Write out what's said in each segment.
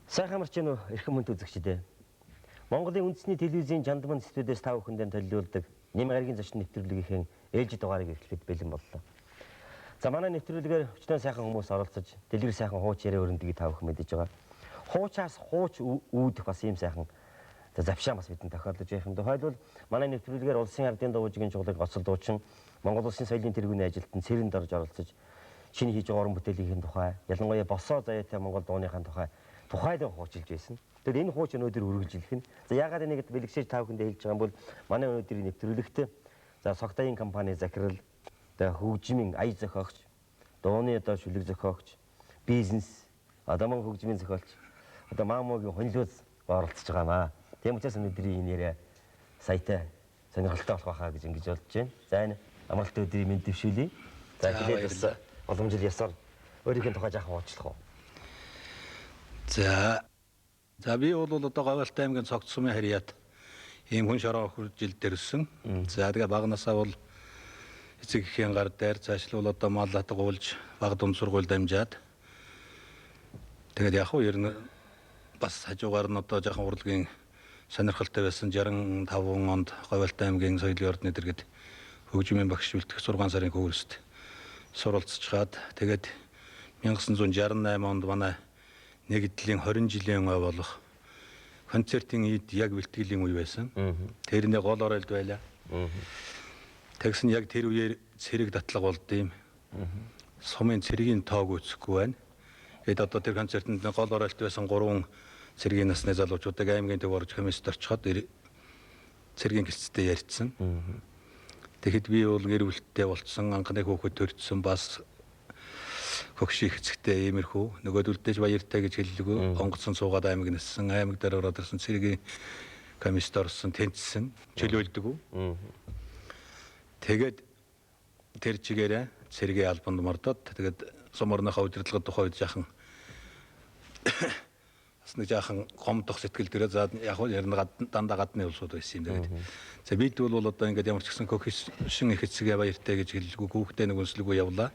Сайхан марч гэнэ эрхэм хүнд үзэгчдээ. Монголын үндэсний телевизийн чандман студиэс та бүхэндээ төлөвлөдөг Нэм гарагийн зочин нэвтрүүлгийнхээ ээлжид дугаарыг эхлэхэд бэлэн боллоо. За манай нэвтрүүлгээр өчтөн сайхан хүмүүс оролцож дэлгэр сайхан хууч яриа өрөндгийг та бүхэн мэдэж байгаа. Хуучаас хууч үүдэх бас ийм сайхан завшаан бас бидэнд тохиолдож байх юм. Тухайлбал манай нэвтрүүлгээр улсын ардын дуужгийн чуулгыг гоцол дуучин Монгол улсын соёлын тэргүүний ажилтан цэрэнд орж оролцож шинэ хийж байгаа уран бүтээлийн тухай, ялангуяа босоо заяатай Монгол дууныхаа тухайлан хуучилж байсан. Тэгэхээр энэ хууч өнөөдөр үргэлжлэх нь. За яагаад энийг бэлгшээж та бүхэндээ хэлж байгаа юм бол манай өнөөдрийн нэвтрүүлэгт за Согтаян компани захирал, хөгжмийн ая зохиогч, дууны шүлэг зохиогч, бизнес, мөн хөгжмийн зохиолч, Маамуугийн хонилуус оролцож байгаамаа. Тийм учраас өнөөдрийн энэ яриа саятай сонирхолтой болох байхаа гэж ингэж бодож байна. За энэ амралтын өдрийн мэнд дэвшүүлье. За тэгээд бас боломжтой ясаар өөрийнхөө тухай жаахан уучлах уу. За би бол одоо Говьалтай аймгийн Цогц сумын харьяат ийм хүн шороо хурж ил дэрсэн. За тэгээ багнасаа бол эцэг эхийн гар дээр цаашлуул одоо мал хатгуулж баг дунд сургууль дамжаад тэгээд яг уу ер нь бас хажуугаар нь одоо жоохон урлагийн сонирхолтой байсан 65 онд Говьалтай аймгийн соёлын ордны дэргэд хөгжмийн багш бэлтгэх 6 сарын курст суралцчихад тэгээд 1968 онд манай нэгдлийн 20 жилийн ой болох концертын үед яг бэлтгэлийн үе байсан. Тэрний гол оролт байлаа. Тэгсэн яг тэр үеэр цэрэг татлаг болд юм. Сумын цэрэгийн тоог үүсэхгүй байна. Гэт одоо тэр концертанд гол оролт байсан 3 цэрэгийн насны залуучуудыг аймгийн төв орж комиссд орчход цэрэгийн гэлцтэй ярьцсан. Тэгэхэд би бол гэр бүлтэй болцсон, анхны хүүхэд төрсөн бас хөгших эцэгтэй иймэрхүү нөгөөдөлдөөж баяртай гэж хэллэггүй онгоцсон суугаад аймаг ниссэн аймаг дээр ороод ирсэн цэрэгийн комиссд орсон тэнцсэн чөлөөлдөг. Тэгээд тэр чигээрээ цэрэгийн албанд мордоод тэгээд суморныхаа удирдлагын тухайд жаахан бас нэг жаахан гомдох сэтгэл төрөө за яг ярина дандаа гадны улсууд байсан юм тэгээд за бид бол одоо ингээд ямар ч гэсэн хөгшин их эцэгээ баяртай гэж хэллэггүй хүүхдээ нэг өнслөгөө явлаа.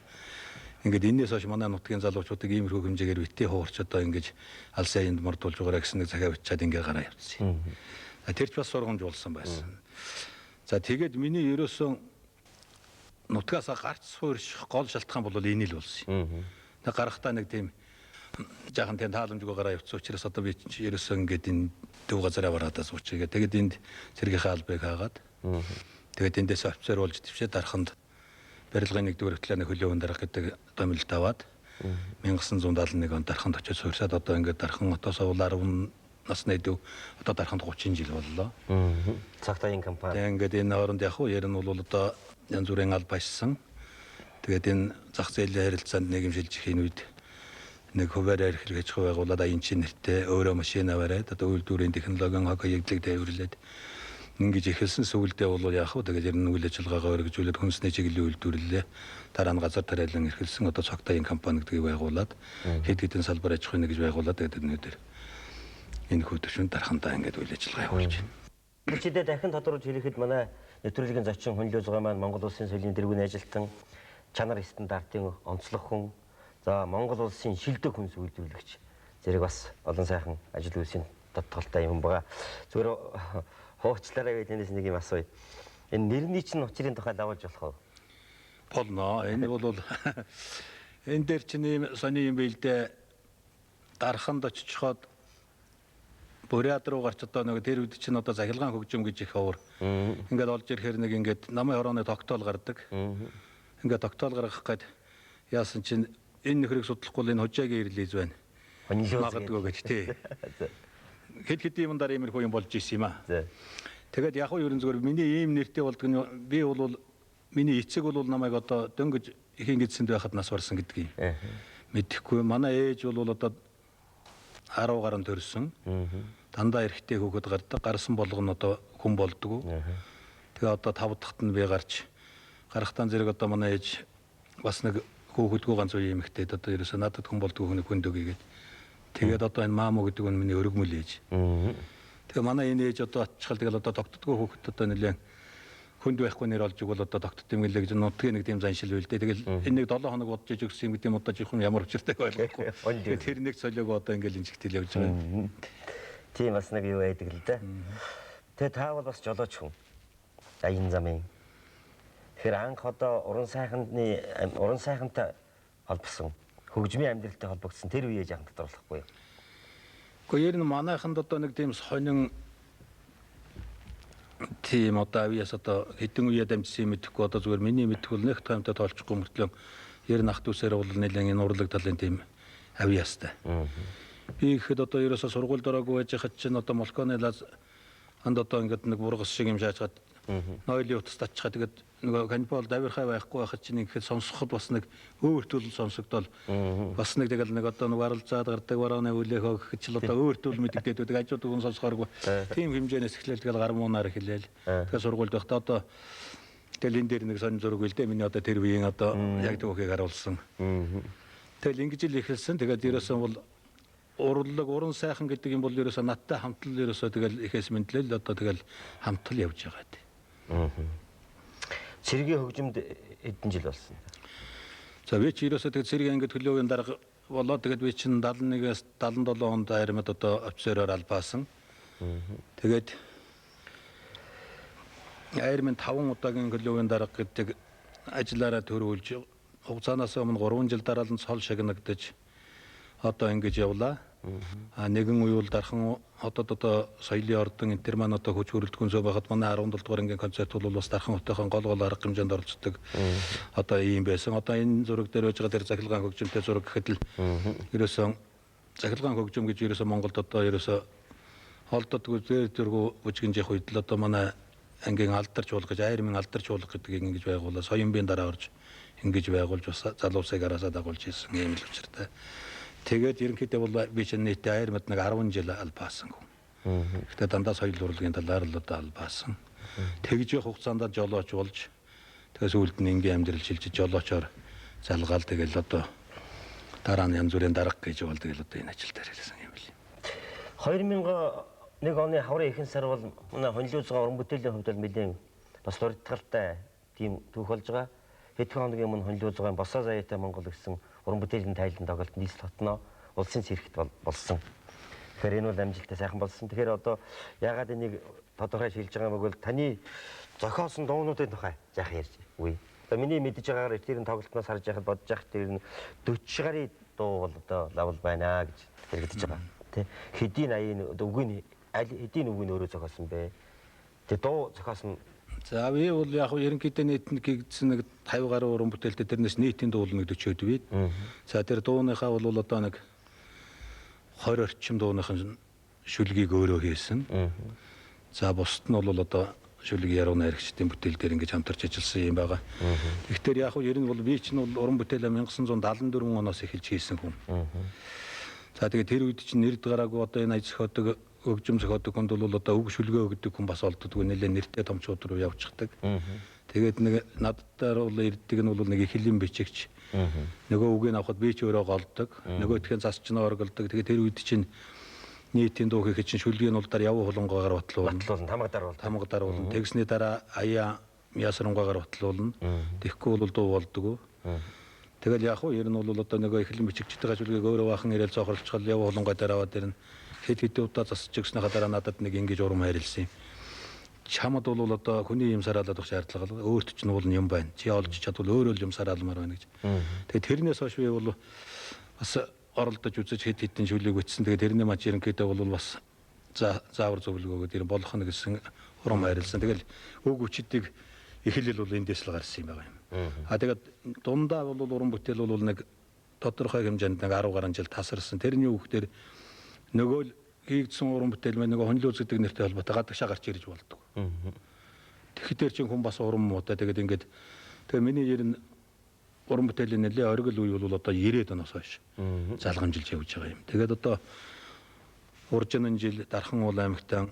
Ингээд энэс хойш манай нутгийн залуучуудыг иймэрхүү хэмжээгээр битээ хуурч одоо ингэж алсын аянд мордуулж байгаараа гэсэн нэг захиа бичээд ингээ гараа явуулсан. Тэр ч бас сургамж болсон байсан. За тэгээд миний ерөөсөн нутгаасаа гарч суурьших гол шалтгаан бол энэ л болсон юм. Тэг гарахтаа нэг тийм жаахан тийм тааламжгүй гараа явуулсан учраас одоо би ерөөсөн ингээд энэ төв газараа бараадаа суучигээ. Тэгээд энд цэргийнхээ албыг хаагаад тэгээд эндээс офицер болж твшээд дараханд барилгын 1-р хөтлөөний хөлөө өндарах гэдэг томилт аваад 1971 онд дарханд очиж суурьшаад одоо ингээд дархан отоос бол 10 насны дүү одоо дарханд 30 жил боллоо. Цогтаян компани. Тэгээд ингээд энэ хооронд яг уу ярин бол одоо янз бүрийн алба ашсан. Тэгээд энэ зах зээлийн харилцаанд нийгэмшилж ихийн үед нэг хуваараар хэрэгж байгуулад аян чин нэртэй өөрөө машина бариад одоо үйлдвэрийн технологийн хөгжлийг дэвэрлээд ингэж ихэлсэн сүүлдээ бол яг хөө тэгээд ер нь үйл ажиллагаагаа өргөжүүлээд хүнсний чиглэлийн үйлдвэрлэлээ дараа нь газар тариалан эрхэлсэн одоо Цогтаян компани гэдгийг байгуулад хэд хэдэн салбар аж ахуйн гэж байгуулад тэгээд өнөөдөр энэ хөтөвшөнд дархандаа ингэж үйл ажиллагаа явуулж байна. Бүгдээ дахин тодорхойлж хэлэхэд манай нэвтрүүлгийн зочин хөнлөө зугаа маань Монгол улсын соёлын тэргүүний ажилтан чанар стандартын онцлог хүн за Монгол улсын шилдэг хүнс үйлдвэрлэгч зэрэг бас олон сайхан ажил үйлсийн тодтолтой юм байгаа. Зүгээр хуучлаараа бид энэс нэг юм асууя. Энэ нэрний чинь учрын тухай давуулж болох уу? Болно. Энэ бол энэ дээр чинь ийм сони юм билдэ дарханд очичход Буряд руу гарч одоо нэг тэр үед чинь одоо захилгаан хөгжим гэж их уур. Ингээд олж ирэхээр нэг ингээд намын хорооны тогтоол гардаг. Ингээд тогтоол гаргах гээд яасан чинь энэ нөхрийг судлахгүй энэ хожаагийн ирлийз байна. Магадгүй гэж тий. Хэд юм дараа иймэрхүү юм болж ирсэн юм аа. Тэгээд яг уу ерөн зүгээр миний ийм нэртэй болдог нь би бол миний эцэг бол намайг одоо дөнгөж ихийн гэдсэнд байхад нас барсан гэдгийг мэдэхгүй. Манай ээж бол одоо 10 гаруй төрсөн. Дандаа эрэгтэй хүүхэд гардаг. Гарсан болгоно одоо хүн болдгоо. Тэгээ одоо 5 дахьт нь би гарахтаа зэрэг одоо манай ээж бас нэг хүүхэдгүй ганц үе эмэгтэй одоо ерөөсөө надад хүн болдгоо хүнийг хүндөгийгээд тэгээд одоо энэ Маамуу гэдэг нь миний өргөмөл ээж. Тэгээ манай энэ ээж одоо очихал тэгэл одоо тогтдгоо хүүхэд одоо нэлээд хүнд байхгүй нэр олж өгвөл одоо тогтд тэмгэлээ гэж нутгийн нэг тийм заншил байл дээ. Тэгэл энэ нэг 7 хоног бодож иж өгсөн юм гэдэг юм удаж их юм ямар учиртай ойлгохгүй. Тэгээд тэр нэг цолиог одоо ингээл инжигтэл явж байгаа. Тийм бас нэг юу байдаг л да. Тэгээ та бол бас жолооч хүн. Аян замын. Тэгэхээр анх одоо уран сайхантай холбосон, хөгжмийн амьдралтай холбогдсон тэр үеэ жаахан тодорхойлохгүй юу? Гэхдээ ер нь манайханд одоо нэг тийм сонин тийм одоо авьяас одоо хэдэн үеэ дамжсан юм мэдэхгүй одоо зүгээр миний мэдхгүй л нэг таамтай тоолчихгүй мөртлөө ер нь ах дүүсээр бол нэлээд энэ урлаг талын тийм авьяастай. Би ихэд одоо ерөөсө сургуульд ороогүй байж хад чинь одоо Молконы лаз анд одоо ингээд нэг бургас шиг юм шаачгаад нойлын утас татчихаа тэгээд нөгөө канипол давирхай байхгүй байхад чинь ихэд сонсоход бас нэг өөр төл сонсогдол бас нэг тэгэл нэг одоо нэг баралцаад гардаг барааны үлээх өгөх ч л одоо өөр төл мэддэгдээд байдаг ажууд хүн сонсохооргүй тийм хэмжээнээс эхлээл тэгэл гар муунаар эхлээл тэгээд сургуульд байхдаа одоо тэгэл энэ дээр нэг сонин зураг үлдээ миний одоо тэр үеийн одоо яг түүхийг харуулсан тэгэл ингэж л эхэлсэн тэгээд ерөөсөн бол урлаг уран сайхан гэдэг юм бол ерөөсөө надтай хамтлал ерөөсөө тэгэл ихээс мэдлэл одоо тэгэл хамтал явж байгаа дээ. Цэргийн хөгжимд хэдэн жил болсон? За би ч ерөөсөө тэгээд цэргийн ангид төлөөгийн дарга болоод тэгээд би чинь 71-ээс 77 онд армид одоо офицероор албаасан. Тэгээд армид 5 удаагийн төлөөгийн дарга гэдэг ажиллаараа төрүүлж хугацаанаас өмнө 3 жил дараалан цол шагнагдаж одоо ингэж явлаа. Нэгэн уюул дархан одоо соёлын ордон энэ төр маань одоо хүч хөрөлдгөн зөө байхад манай 17 дугаар ангийн концерт бол бас дархан хотойхон гол арга хэмжээнд оролцдог. Одоо ийм байсан. Одоо энэ зураг дээр байж байгаа тэр захилгаан хөгжимтэй зураг гэхэд л ерөөсөн захилгаан хөгжим гэж ерөөсөн Монголд одоо ерөөсөө холдодгүй зөргөө бүжгэнжих үед л одоо манай ангийн алдарч уулах гэж айрмын алдарч уулах гэдгийг ингэж байгуулаа. Соёмбийн дараа орж ингэж байгуулж бас залуусыг араасаа дагуулж ирсэн юм л учиртай. Тэгээд ерөнхийдөө бол би чинь нийтдээ айрмад нэг 10 жил албаасан хүн. Гэтэ дандаа соёл урлагийн талаар л одоо албаасан. Тэгж явах хугацаанд жолооч болж тэгээс үлд нь ингийн амьдрал шилжиж жолоочоор залгаал тэгэл одоо дараа нь янз бүрийн дарга гэж бол тэгэл одоо энэ ажил дээр хэлсэн юм бэл. 2001 оны хаврын ихэнх сар бол манай хонилуузгаа уран бүтээлийн хувьд бол нэлээд бас дурдталтай тийм түүх болж байгаа. Хэдхэн хоногийн өмнө хонилуузгаан босоо заяатай Монгол гэсэн уран бүтээлийн тайлан тоглолт нийслэл хотноо улсын цэрэгт болсон. Тэгэхээр энэ бол амжилттай сайхан болсон. Тэгэхээр одоо яагаад энийг тодорхой шилж байгаа юм бол таны зохиосон дуунуудын тухай яах ярьж үгүй. Одоо миний мэдж байгаагаар тэрийн тоглолтноос харж яхад бодож яхад тэр нь 40 гаруй дуу бол одоо лавл байна гэж хэрэгдэж байгаа. Тэ хэдийн аяын үгийн хэдийн үгийг өөрөө зохиосон бэ? Тэ дуу зохиосон. За би бол яг ерөнхийдөө нийтнийгдсэн нэг 50 гаруй уран бүтээлтэй тэрнээс нийтийн дуу нэг 40 өд бид. За тэр дууныхаа бол одоо нэг 20 орчим дууныхын шүлгийг өөрөө хийсэн. За бусд нь бол одоо шүлгийн яруу найрагчдын бүтээл дээр ингэж хамтарч ажилласан юм байгаа. Тэгэхээр яг ер нь бол би чинь бол уран бүтээлээ 1974 оноос эхэлж хийсэн хүн. За тэгээд тэр үед чинь нэрд гараагүй одоо энэ аж зохиодог хөгжим зохиодог хүнд бол одоо үг шүлгээ өгдөг хүн бас олддоггүй нэлээд нэртэй томчууд руу явчихдаг. Тэгээд нэг наддаар бол ирдэг нь бол нэг эхлэн бичигч. Нөгөө үгийг авахд би ч өөрөө голдог. Нөгөө итгэн засч нь орголдог. Тэгээд тэр үед чинь нийтийн дуу хийхэд чинь шүлгийн улдаар явуу хулангаагаар батлуулна. Тамгадар болно. Тэгсний дараа аяа мясрангаагаар батлуулна. Тэгэхгүй бол дуу болдгоо. Тэгэл яг уу ер нь бол одоо нөгөө эхлэн бичигчтэй шүлгийг өөрөө бахан ирээл цохролцгол явуу хулангаа дээр аваад ирнэ. Хэд удаа засч өгснөхийн дараа надад нэг ингэж урам хайрлсан юм. Чамд бол одоо хүний юм сараалаад байх шаардлага өөрт ч нь уул юм байна. Чи олж чадвал өөрөө л юм сараалмаар байна гэж. Тэгээд тэрнээс хойш би бол бас оролдож үзэж хэд хэдэн шүлгийг өтсөн. Тэгээд тэрний мач ерөнхийдөө бол бас заавар зөвлөгөөгөө тэр болох нь гэсэн урам хайрлсан. Тэгэл үг үчидийг эхлэл бол эндээс л гарсан юм байгаа юм. Тэгээд дундаа бол уран бүтээл бол нэг тодорхой хэмжээнд нэг 10 гаруй жил тасарсан. Тэрний үгээр нөгөө хийгдсэн уран бүтээл маань нөгөө хонилууз гэдэг нэртэй холбоотой гадагшаа гарч ирж болдог. Тэгэхээр чинь хүн бас уран муутай тэгээд ингээд тэгээ миний ер нь уран бүтээлийн нэлээ оргил үе бол одоо 90-ад оноос хойш залгамжилж явж байгаа юм. Тэгээд одоо уржин жил Дархан уул аймагтаа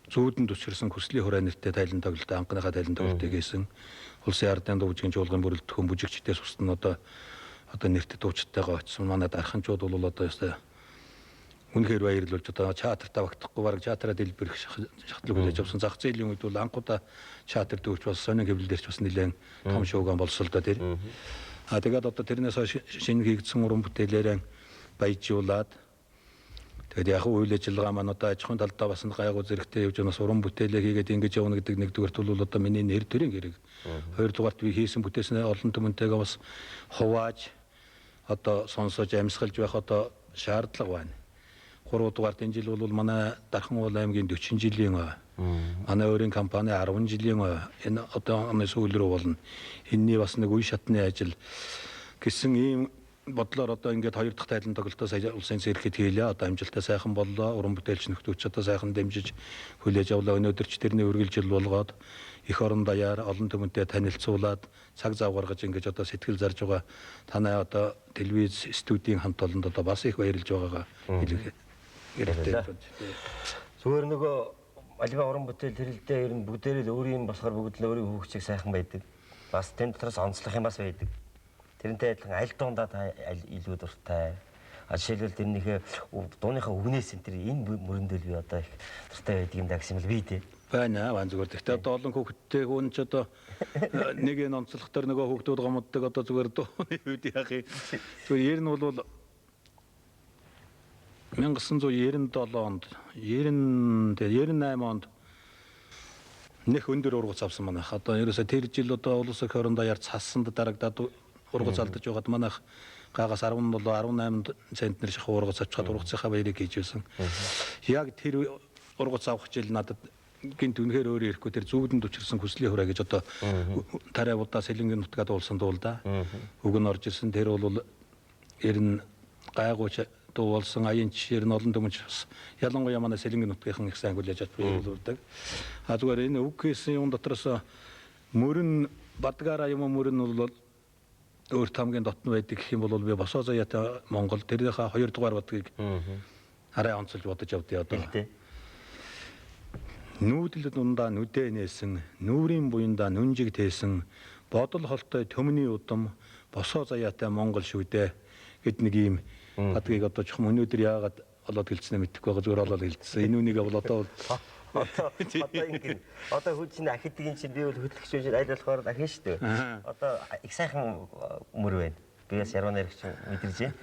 зүүдэн төсөрсөн хүслийн хураа нэртэй тайлан тоглолт анхныхаа тайлан тоглолтыг хийсэн. Улсын ардын дуучин жуулгын бүрэлдэхүүн бүжигчдээс устна одоо нэртэй дуучтайгаа очсон. Манай Дарханчууд бол одоо үнэхээр баярлуулж одоо чатартаа багтахгүй бараг чатараа дэлбэрэх шатлаг хүлээж авсан. Зах зээлийн үед бол анхудаа чатар дүүрч бас сонин хэвлэлдэрч бас нэлээд том шууган болсон л да тэр. Тэгээд одоо тэрнээс хойш шинэ хийгдсэн уран бүтээлээрээ баяжуулаад тэгээд яг үйл ажиллагаа маань одоо аж ахуйн талдаа бас гайгүй зэрэгтэй явж байгаа нас уран бүтээлээ хийгээд ингэж явна гэдэг нэгдүгээрт бол одоо миний нэр төрийн хэрэг. Хоёрдугаарт би хийсэн бүтээснээ олон түмэнтэйгээ бас хувааж одоо сонсож амьсгалж байх одоо шаардлага байна. Гуравдугаарт энэ жил бол манай Дархан уул аймгийн 40 жилийн манай өөрийн компани 10 жилийн энэ одоо оны сүүл рүү болно. Энэний бас нэг үе шатны ажил гэсэн ийм бодлоор одоо ингээд хоёр дахь тайлан тоглолтоо сая улсын зэрэгэд хийлээ. Одоо амжилттай сайхан боллоо. Уран бүтээлч нөхдөөч одоо сайхан дэмжиж хүлээж авлаа. Өнөөдөр ч тэрний үргэлжил болгоод эх орон даяар олон түмэнтэй танилцуулаад цаг зав гаргаж ингэж одоо сэтгэл зарж байгаа танай одоо телевиз студийн хамт олонд одоо бас их баярлж байгаагаа хэлэх хэрэгтэй. Зүгээр нөгөө аливаа уран бүтээл тэрэлдээ ер нь бүгдээрээ л өөрийн болохоор бүгд л өөрийн хөгжийг сайхан байдаг. Бас тэн дотроос онцлох юм бас байдаг. Тэрнтэй адилхан аль дундаа та илүү дуртай. Жишээлбэл тэрнийхээ дууныхаа үгнээс энэ тэр энэ мөрөндөл би одоо их дуртай байдаг юм да гэсэн юм л бий дээ. Байна аа зүгээр. Гэхдээ одоо олон хүүхдтэй хүн ч одоо нэг энэ онцлох төр нөгөө хүүхдүүд гомддог одоо зүгээр дууны үед яах юм. Зүгээр ер нь бол 1997 онд 98 онд нэх өндөр ургац авсан манайх. Одоо ерөөсө тэр жил одоо улс эх орон даяар цаасанд дарагдаад ургац алдаж байгаад манайх гаагаас 17 18 центнер шахуу ургац авчихад ургацынхаа баярыг хийж байсан. Яг тэр ургац авах жил надад гинт үнэхээр өөрөө ирэхгүй тэр зүудэнд учирсан хүслийн хүрээ гэж одоо тарай удаа сэлэнгийн нутгаад уулсан дуул да. Үг нь орж ирсэн тэр бол ер нь гайгууч дуу болсон аян жишээр нь олон төмөж ялангуяа манай сэлэнгийн нутгийнхан их сайн хүлээж авч баярлуулдаг. Зүгээр энэ үг гэсэн юм дотроос мөрөн бадгаараа юм мөрөн бол өөр тамгийн дотн байдаг гэх юм бол би босоо заяатай Монгол тэрнийхээ 2 дугаар бадгийг арай онцолж бодож явдъя одоо. Нүүдэл дундаа нүдэ нээсэн, нүрийн буяндаа нүнжиг тээсэн, бодол холтой төмний удам босоо заяатай Монгол шүдэ гэд нэг юм бадгийг одоо жоохон өнөөдөр яагаад олоод хэлснэ мэдэхгүй байгаа зүгээр олоод хэлсэн. Энэ үнийг бол одоо ингэ одоо хүчин ахидгийн чинь би бол хөтлөгч байж аль болохоор ахин шүү дээ. Одоо их сайхан мөр байна. Би бас яруу найрагч мэдэрч байна.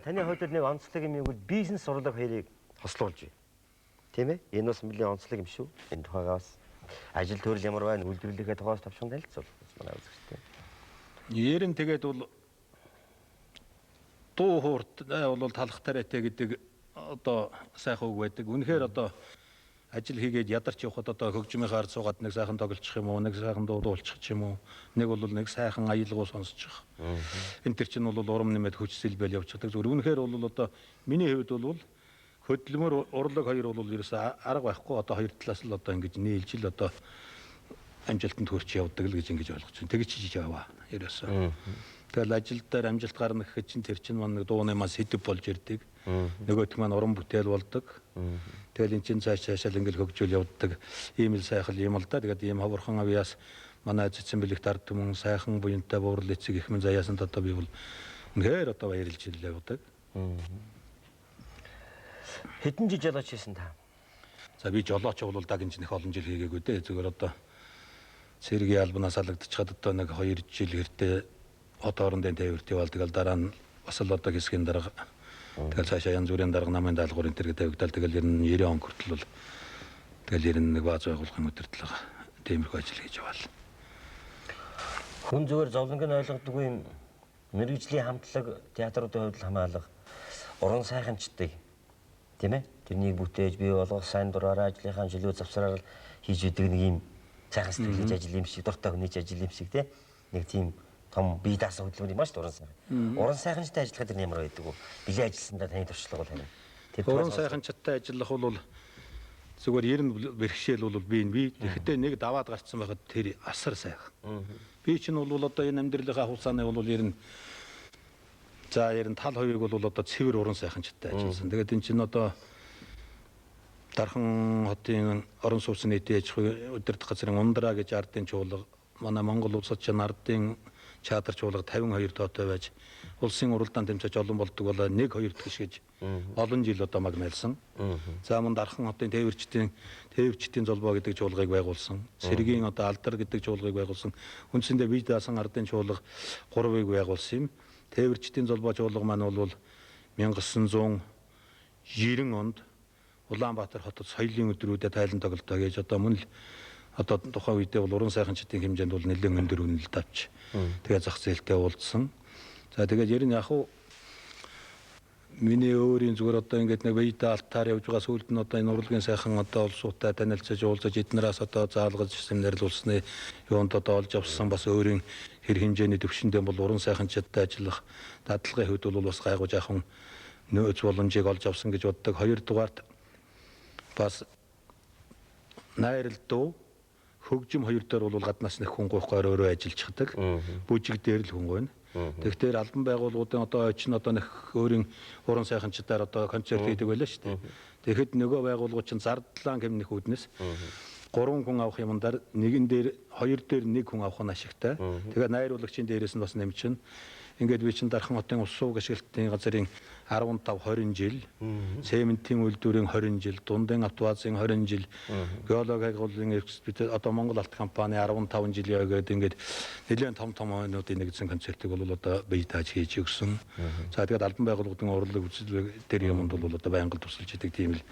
таны хувьд нэг онцлог юм бол бизнес урлаг хоёрыг хослуулж байна. Тийм ээ? Энэ бас нэлийн онцлог юм шүү. Энэ тухайгаас ажил төрөл ямар байна, үйлдвэрлэхээ тухайс товчхон танилцуул. Манай үзэгчтэй. Ер нь тэгээд бол дуу хуурт бол талах тариатай гэдэг одоо сайхан үг байдаг. Үнэхээр одоо ажил хийгээд ядарч явхад одоо хөгжмийн хаар суугаад нэг сайхан тоглолчих юм уу, нэг сайхан дуулчих юм уу, нэг бол нэг сайхан аялгау сонсчих. Энэ төр чинь бол урам нэмээд хүч сэлбэл явчихдаг. Зүгээр үнэхээр бол одоо миний хувьд бол хөдөлмөр урлаг хоёр бол ерөөсөө арга байхгүй. Одоо хоёр талаас л одоо ингэж нийлж л одоо амжилтанд хүрч явдаг л гэж ингэж ойлгож байна. Тэгж чиж яваа ерөөсөө. Тэгэл ажил дээр амжилт гарна гэхэд чинь тэр чинь маань дууны маань сэдв болж ирдэг. Нөгөөх маань уран бүтээл болдог. Тэгэл эн чинь цаашаа ингээл хөгжүүл явдаг. Ийм л сайхан юм л да. Тэгээд ийм ховорхон авьяас манай цэцэн бэлэгт ард түмэн сайхан буянтай буурал эцэг их мэн заяасанд одоо би бол үнэхээр одоо баярлж явдаг. Хэдэн жил жолооч хийсэн та? За би жолооч бол дагнж нэх олон жил хийгээгүй дээ. Зүгээр одоо цэргийн албанаас алагдчихад одоо нэг 2 жил хэртээ одоорн дэнд тээвэрт явал тэгэл дараа нь бас л одоо хэсгийн дарга тэгэл цаашаа янз бүрийн дарга намын даалгаврын тэрэг тавигдал тэгэл ер нь 90 он хүртэл бол тэгэл ер нь нэг бааз байгуулгын удирдлага тиймэрхүү ажил хийж яваал. Хүн зүгээр зовлонг нь ойлгодоггүй юм мэрэгжлийн хамтлаг театруудын хувьд хамаалга уран сайханчдыг тийм ээ тэрнийг бүтээж бий болгох сайн дураараа ажлынхаа жилүү завсраар хийж идэг нэг юм сайхан сэтгэлж ажил юм шиг дуртай хүний ажил юм шиг тийм нэг тийм том бие даасан хөдөлмөр юм ба шүү дээ уран сайханчтай ажиллахад тэр ямар байдаг вэ? Билээ ажилласандаа таны туршлага бол харин. Уран сайханчтай ажиллах бол зүгээр ер нь бэрхшээл бол би тэгэхдээ нэг даваад гарцсан байхад тэр асар сайхан. Би чинь бол одоо энэ амьдралынхаа хугацааны бол ер нь за ер нь тал хувийг бол одоо цэвэр уран сайханчтай ажилласан. Тэгээд энэ чинь одоо Дархан хотын орон сууцны нийтийн аж ахуйн удирдах газрын Ундраа гэж ардын чуулга манай Монгол улсад чинь ардын чадар чуулга 52 тоотой байж улсын уралдаан тэмцэж олон болдог болоо 1-2 гэж олон жил одоо магнайлсан. За мөн Дархан хотын тээвэрчдийн золбоо гэдэг чуулгыг байгуулсан. Сэргийн одоо алдар гэдэг чуулгыг байгуулсан. Үндсэндээ бие даасан ардын чуулга 3-ыг байгуулсан юм. Тээвэрчдийн золбоо чуулга маань бол 1990 онд Улаанбаатар хотод соёлын өдрүүдэд тайлан тоглолтоо гэж одоо мөн л одоо тухайн үедээ бол уран сайханчдын хэмжээнд бол нэлээд өндөр үнэлэлт авч тэгээ зах зээлтэй уулзсан. За тэгээд ер нь яг хуу миний өөрийн зүгээр одоо ингээд нэг бийдэ алтаар явж байгаа сүүлд нь одоо энэ урлагийн сайхан одоо улсуутай танилцаж уулзаж эднээс одоо заалгаж семинарлуулсны юунд одоо олж авсан бас өөрийн хэр хэмжээний төвшөндөө бол уран сайханчдтай ажиллах дадлагын хувьд бол бас гайгүй жаахан нөөц боломжийг олж авсан гэж боддог. Хоёрдугаарт бас найралдуу хөгжим хоёр дээр бол гаднаас нэг хүн гойхоор өөрөө ажиллаждаг. Бүжиг дээр л хүн гойно. Тэгэхээр албан байгууллагуудын одоо очно одоо нэг өөрийн уран сайханчдаар одоо концерт хийдэг байлаа шүү дээ. Тэгэхэд нөгөө байгууллагууд чинь зардлаан хэмнэх үүднээс 3 хүн авах юмдаар нэгэн дээр 2 дээр 1 хүн авах нь ашигтай. Тэгээ найруулагчийн дээрээс нь бас нэмчин. Ингээд би чинь Дархан хотын ус сууг ашиглалтын газрын 15-20 жил, цементийн үйлдвэрийн 20 жил, дундын автовазын 20 жил, геологи агуулгын экспедиц одоо Монгол алт компани 15 жил яваад ингээд нэлээд том онуудын нэгдсэн концертыг бол одоо бие тааж хийж өгсөн. За тэгээд албан байгууллагын урлаг үзэл тэр юмд бол одоо байнга тусалж идэг тийм л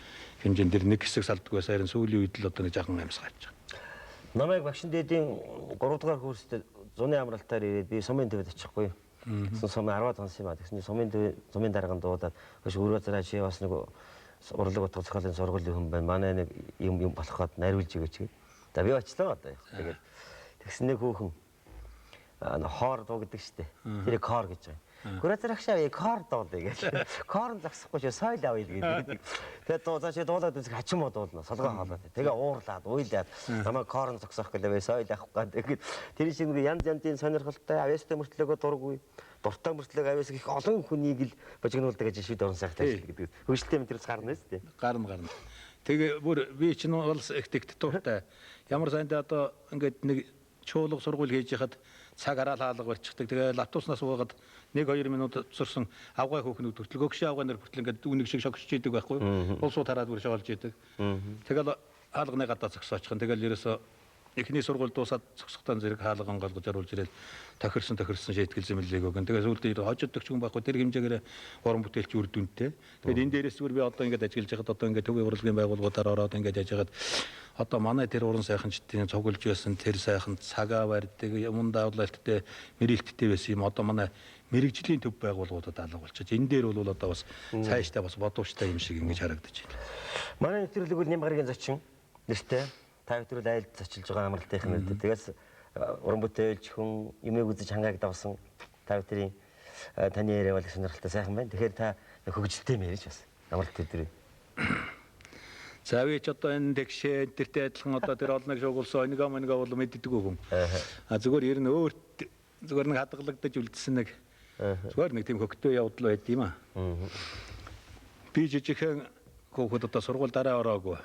хэмжээнд дэр нэг хэсэг салдаггүй сайрын сүүлийн үед л одоо нэг жаахан амьсгаж байгаа. Намайг багшин дээдийн 3 дугаар курст зуны амралтаар ирээд би сумын төвд очихгүй. Сумын 10 онс юм а. Тэгсэн чинь сумын дарганд дуудаад хөөш өөрөө зараа чи бас нэг урлаг утга зохиолын сургуулийн хүн байна. Манай нэг юм болоход найруулж өгөөч гээ. За би очлоо одоо. Тэгээд тэгсэн нэг хүүхэн хоор дуу гэдэг штэ. Тэрийг хоор гэж байгаа. Өөрөө зарагшаа хоор дуулъя гэж. Хоор зогсохгүй чи соёл авъя гэдэг. Тэгээд дууцаа чи дуулаад үзэх хачин мод дуулна. Солгоо хаалаад. Тэгээ уурлаад, уйлаад намайг хоор зогсоох гэлээ соёл авах гэдэг. Тэр шиг нэг янз янзын сонирхолтой авьяастай мөртлөгөө дургүй. Дуртай мөртлөг авьяас их олон хүнийг л божигнуулдаг гэж шийд орон сайхтай гэдэг. Хөгжлөлтэй мэдрэмж гарна шүү дээ. Гарна. Тэгээ бүр би чинь бол их тэгт тууртай. Ямар сайндаа одоо ингээд нэг чуулга сургууль хийж яхад цаг араал хаалга барьчихдаг. Тэгээ латууснаас уугаад 1-2 минут цурсан авгай хөөхнүүд хүртэл гөгшин авгай нар хүртэл ингээд үүнийг шиг шогсож идэг байхгүй. Улсууд хараад бүр шоолж идэг. Тэгэл хаалганы гадаа зогсоочих. Тэгэл ерөөсө эхний сургууль дуусаад цогцохтан зэрэг хаалга онголгож оруулж ирээд тохирсон шийтгэл зэмлэлийг өгөн. Тэгээ сүүлдээ хожигдох ч юм байхгүй тэр хэмжээгээр уран бүтээлч үр дүнтэй. Тэгээд энэ дээрээс зүгээр би одоо ингээд ажиллаж байхад одоо ингээд төвийн урлагийн байгууллагуудаар ороод ингээд ажиллаж байхад одоо манай тэр уран сайханчдын цуглаж байсан тэр сайхан цагаа барьдаг юм даавлалттай мэрэгттэй байсан юм одоо манай мэрэгжлийн төв байгууллагуудад алга болчиход энэ дээр бол одоо бас цаашдаа бас бодовчтой юм шиг ингэж харагдаж байна. Манай нэвтрүүлэг бол Нямгаргийн зочин нэртэй та бүхэн айлд зочилж байгаа амралтынх нь үү. Тэгээс уран бүтээлч хүн юмэг үзэж хангааг давсан та бүхэн таны яриа бол сонирхолтой сайхан байна. Тэгэхээр та хөгжилтэй мэрэж бас амралт өдрөө. За би ч одоо энэ тэгшээ энтертэй адилхан одоо тэр олныг шуугуулсан онигоо бол мэддэг үгүй хүн. Зүгээр ер нь өөр зүгээр нэг хадгалагдаж үлдсэн нэг зүгээр нэг тийм хөгтөө явдал байд юм аа. Би жижигхэн хүүхэд одоо сургууль дараа ороогүй.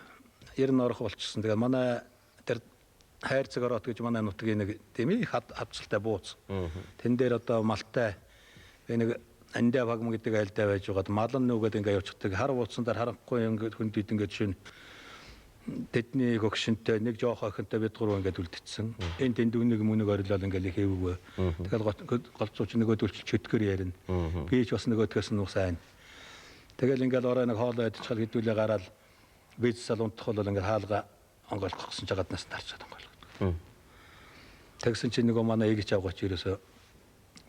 Ер нь орох болчихсон. Тэгээ манай тэр хайрцаг ороод гэж манай нутгийн нэг тийм их хавцалтай бууц. Тэн дээр одоо малтай нэг андаа багм гэдэг айлдаа байж байгаад малан нүгэд ингээ явчихдаг. Хар бууцсандар харахгүй ингээ хүндийд ингээ жишээ тэдний гөгшөнтэй нэг жоох охинтой бид гурав ингээд үлдчихсэн. Энд тэнд нэг мөнөг орилол ингээд их хэвгүй. Тэгэхээр голцооч нөгөөдөлч чөткөр ярина. Би ч бас нөгөөдгөөс нь сайн. Тэгэл ингээд орой нэг хоолой идчихэл хэдүүлээ гараад бийц салуунтах бол ингээд хаалга онгойлгох гэсэн ч гаднаас тарчаад онгойлгодог. Тэгсэн чинь нөгөө манай эгч авгач ерөөсө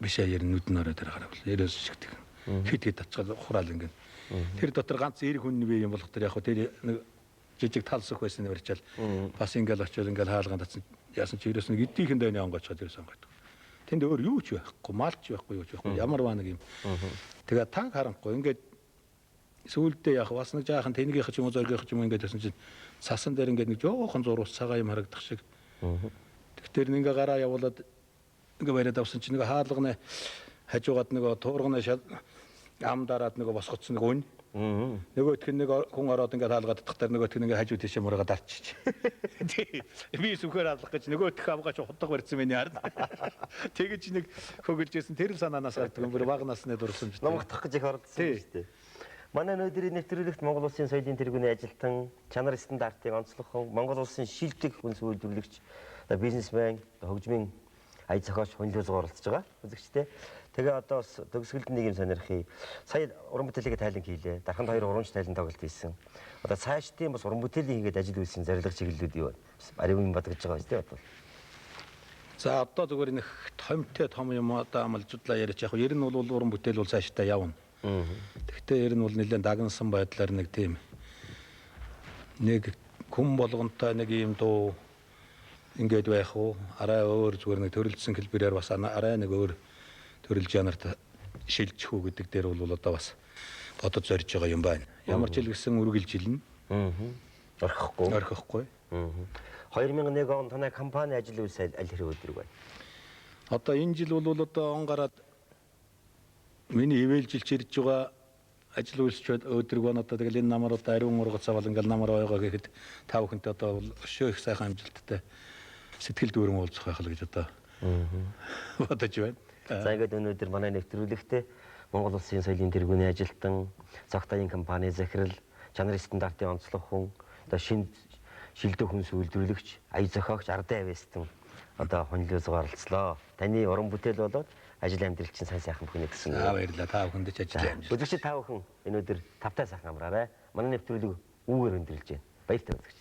биш аяар нүд нь ороод гараа бол ерөөсө шигдэг. Хит татчихал ухраал ингээд. Тэр дотор ганц эрг хүн бий юм болох тэр яг тэр нэг жижиг талсах байсан нэрчэл бас ингээл очил ингээл хаалган татсан яасан ч ерөөс нэг эдийнхэн дэйний онгоцоод ерөөс онгойд. Тэнд өөр юу ч байхгүй, малч байхгүй, юу ч байхгүй. Ямар баа нэг юм. Тэгээ танк харанхгүй ингээд сүүлдээ яг бас нэг жаахан тэнийгийнх ч юм уу зоргийнх ч юм ингээд байсан чинь сасан дээр ингээд нэг жоохон зурус цагаан юм харагдах шиг. Тэгэхээр ингээ гараа явуулаад ингээ бариад авсан чинь нэг хаалганы хажуугаад нэг туурганы ам дараад нэг босгоцсон нэг өн. Нөгөөх нь нэг хүн ороод ингээд хаалгаад татах дээр нөгөөх нь ингээд хажуу тийшээ мураагаад дарчиж. Би сүхээр алах гэж нөгөөх авгаач хутга барьсан миний ард. Тэгэж нэг хөгөлжсэн тэр л санаанаас гардаг юм бүр бага насны дурсан шүү дээ. Номгдох гэж их ордсон шүү дээ. Манай өнөөдрийн нэвтрүүлэгт Монгол Улсын соёлын тэргүүний ажилтан, чанар стандартыг онцлохон, Монгол Улсын шилдэг хүнс үйлдвэрлэгч, бизнесмен, хөгжмийн ая зохиолч хөндлөж оролцож байгаа үзэгчтэй. Тэгээ одоо бас төгсгөлд нэг юм сонирхъя. Сая уран бүтээлээ тайлан хийлээ. Дарханд 2 урамч тайлан тоглолт хийсэн. Одоо цаашдын бас уран бүтээлийн хийгээд ажил үйлсийн зорилго чиглэлүүд юу вэ? Ариун бодгож байгаа биз дээ бодвол. За одоо зүгээр нэг томтой том юм одоо амлжуулаа яриач яг ер нь бол уран бүтээл бол цаашдаа явна. Гэхдээ ер нь бол нэлээд дагнсан байдлаар нэг тийм нэг хүн болгонтой нэг юм дуу ингээд байх уу? Арай өөр зүгээр нэг төрөлдсөн хэлбэрээр бас арай нэг өөр төрөл жанрт шилжих үү гэдэг дээр бол одоо бас бодож зорж байгаа юм байна. Ямар ч хэлгсэн үргэлжилнэ. Орхихгүй. 2001 он танай компани ажил үйлс аль хэрэг өдрөг байна? Одоо энэ жил бол одоо он гараад миний ивэлжилж ирж байгаа ажил үйлсч өдрөг байна. Одоо тэгэл энэ намар одоо ариун ургац авал ингээл намар байгаа гэхэд та бүхэнтэй одоо өшөө их сайхан амжилттай сэтгэл дүүрэн уулзах байх л гэж одоо бодож байна. За ингээд өнөөдөр манай нэвтрүүлэгтээ Монгол Улсын соёлын тэргүүний ажилтан, цогтойн компани захирал, чанарын стандартын онцлог хүн, одоо шилдэг хүнс үйлдвэрлэгч, ая зохиогч Ардаа Авестан одоо хөндлөөс оролцлоо. Таны уран бүтээл болоод ажил амьдрал чинь сайн сайхан бүхнээ гэсэн. Баярлалаа. Та бүхэнд ч ажил амжилт. Үзэгчид та бүхэн өнөөдөр тавтай сайхан амраарай. Манай нэвтрүүлэг үүгээр өндөрлж байна. Баяртай үзэгч.